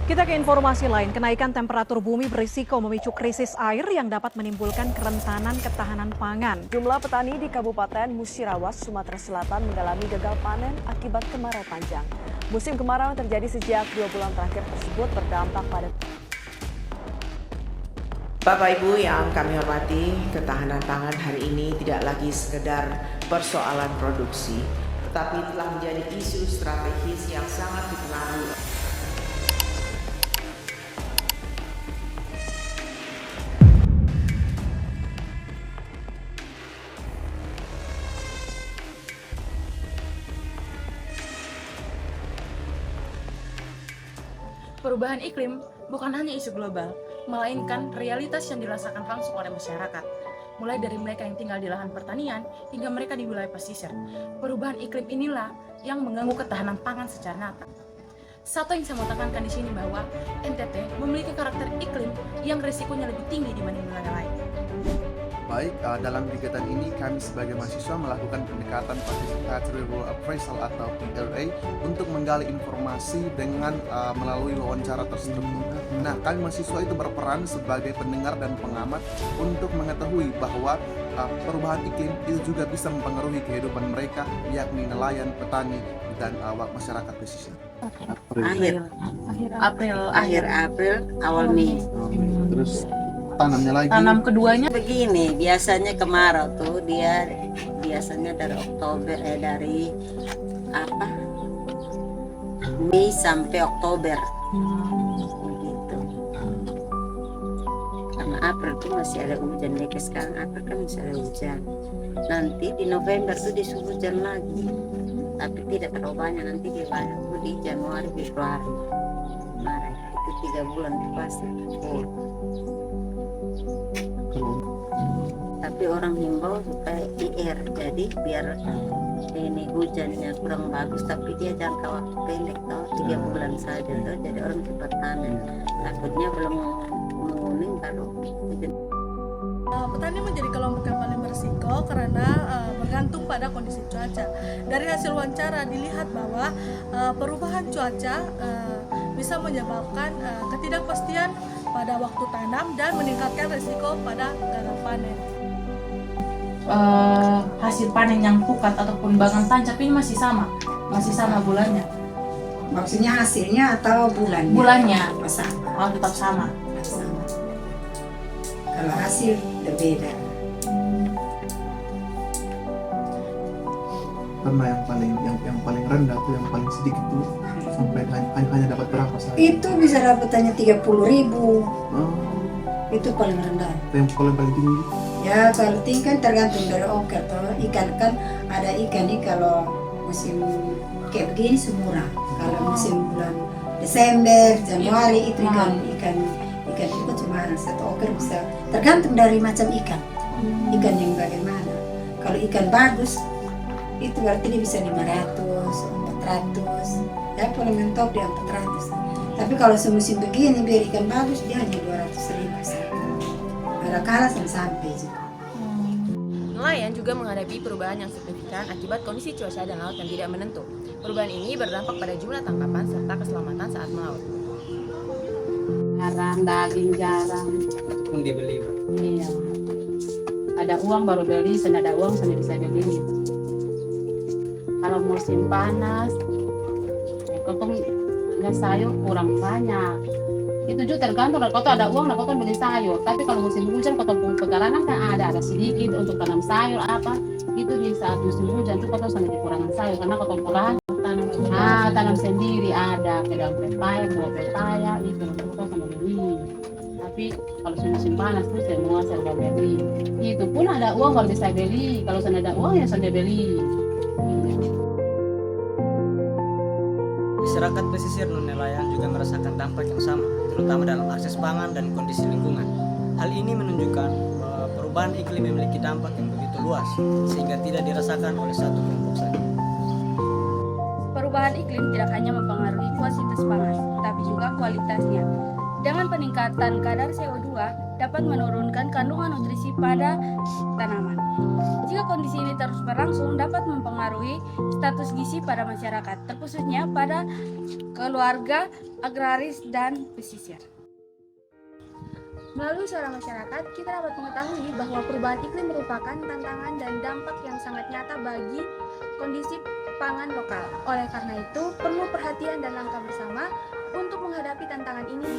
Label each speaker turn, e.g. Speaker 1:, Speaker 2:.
Speaker 1: Kita ke informasi lain, kenaikan temperatur bumi berisiko memicu krisis air yang dapat menimbulkan kerentanan ketahanan pangan.
Speaker 2: Jumlah petani di Kabupaten Musirawas, Sumatera Selatan mengalami gagal panen akibat kemarau panjang. Musim kemarau yang terjadi sejak 2 bulan terakhir tersebut berdampak pada
Speaker 3: Bapak Ibu yang kami hormati, ketahanan pangan hari ini tidak lagi sekedar persoalan produksi, tetapi telah menjadi isu strategis yang sangat dipengaruhi.
Speaker 4: Perubahan iklim bukan hanya isu global, melainkan realitas yang dirasakan langsung oleh masyarakat. Mulai dari mereka yang tinggal di lahan pertanian hingga mereka di wilayah pesisir. Perubahan iklim inilah yang mengganggu ketahanan pangan secara nyata. Satu yang saya mau tekankan di sini bahwa NTT memiliki karakter iklim yang risikonya lebih tinggi dibanding wilayah lain.
Speaker 5: Baik, dalam kegiatan ini kami sebagai mahasiswa melakukan pendekatan Participatory Appraisal atau PRA untuk menggali informasi dengan melalui wawancara terstruktur. Nah, kami mahasiswa itu berperan sebagai pendengar dan pengamat untuk mengetahui bahwa perubahan iklim itu juga bisa mempengaruhi kehidupan mereka, yakni nelayan, petani, dan masyarakat pesisir.
Speaker 6: Akhir April, awal Mei.
Speaker 5: Terus tanamnya lagi.
Speaker 4: Tanam keduanya
Speaker 6: Begini, biasanya kemarau tuh dia biasanya dari Oktober dari Mei sampai Oktober. Begitu. Karena April tuh masih ada hujan, nih sekarang April kan masih ada hujan. Nanti di November tuh disuruh hujan lagi. Tapi tidak terlalu banyak, nanti dia banyak tuh di Januari, Februari, Maret. Itu 3 bulan pasti full. Tapi orang himbau supaya IR, jadi biar ini hujannya kurang bagus, tapi dia jangka waktu pendek toh 3 bulan saja toh, jadi orang cepat panen. Takutnya belum menguning kalau hujan.
Speaker 7: Petani menjadi kelompok yang paling berisiko karena bergantung pada kondisi cuaca. Dari hasil wawancara dilihat bahwa perubahan cuaca bisa menyebabkan ketidakpastian pada waktu tanam dan meningkatkan risiko pada gagal panen.
Speaker 4: hasil panen yang pukat ataupun bagan tancap ini masih sama bulannya.
Speaker 8: Maksudnya hasilnya atau bulannya?
Speaker 4: Bulannya
Speaker 8: Sama.
Speaker 4: tetap sama.
Speaker 8: Sama. Kalau hasil berbeda.
Speaker 5: Karena yang paling rendah tuh, yang paling sedikit tuh sampai hanya dapat berapa saja?
Speaker 8: Itu bisa dapatannya 30.000.
Speaker 5: Oh,
Speaker 8: Itu paling rendah.
Speaker 5: yang paling tinggi.
Speaker 8: Ya kalau tinggi kan tergantung dari oker toh. Ikan kan ada ikan nih kalau musim kayak begini semurah. Kalau musim bulan Desember, Januari itu ikan itu cuma satu oker bisa tergantung dari macam ikan. Ikan yang bagaimana. Kalau ikan bagus itu berarti dia bisa 500, 400. Ya paling mentok di 400. Tapi kalau semusim begini biar ikan bagus dia hanya 200.000 saja. Ada kalah sampai juga.
Speaker 4: Nelayan juga menghadapi perubahan yang signifikan akibat kondisi cuaca dan laut yang tidak menentu. Perubahan ini berdampak pada jumlah tangkapan serta keselamatan saat melaut.
Speaker 9: Jarang, daging jarang.
Speaker 10: Pun dibeli.
Speaker 9: Iya. Ada uang baru beli, tidak ada uang tidak bisa beli. Kalau musim panas, ya sayur kurang banyak. Itu juga tergantung kalau kau ada uang, kau beli sayur. Tapi kalau musim hujan, kau pun pekarangan kan ada sedikit untuk tanam sayur apa. Itu di saat musim hujan itu kau sangat kekurangan sayur karena kau pekarangan tanam sendiri ada pedang pepaya, buah pepaya itu kau sama beli. Tapi kalau musim panas itu semua serba beli. Itu pun ada uang kalau bisa beli. Kalau sana ada uang ya sana beli.
Speaker 10: Masyarakat pesisir non nelayan juga merasakan dampak yang sama, terutama dalam akses pangan dan kondisi lingkungan. Hal ini menunjukkan bahwa perubahan iklim memiliki dampak yang begitu luas, sehingga tidak dirasakan oleh satu kelompok saja.
Speaker 11: Perubahan iklim tidak hanya mempengaruhi kuantitas pangan, tapi juga kualitasnya. Dengan peningkatan kadar CO2 dapat menurunkan kandungan nutrisi pada tanaman. Jika kondisi ini terus berlangsung dapat mempengaruhi status gizi pada masyarakat, terkhususnya pada keluarga agraris dan pesisir.
Speaker 12: Melalui suara masyarakat, kita dapat mengetahui bahwa perubahan iklim merupakan tantangan dan dampak yang sangat nyata bagi kondisi pangan lokal. Oleh karena itu, perlu perhatian dan langkah bersama untuk menghadapi tantangan ini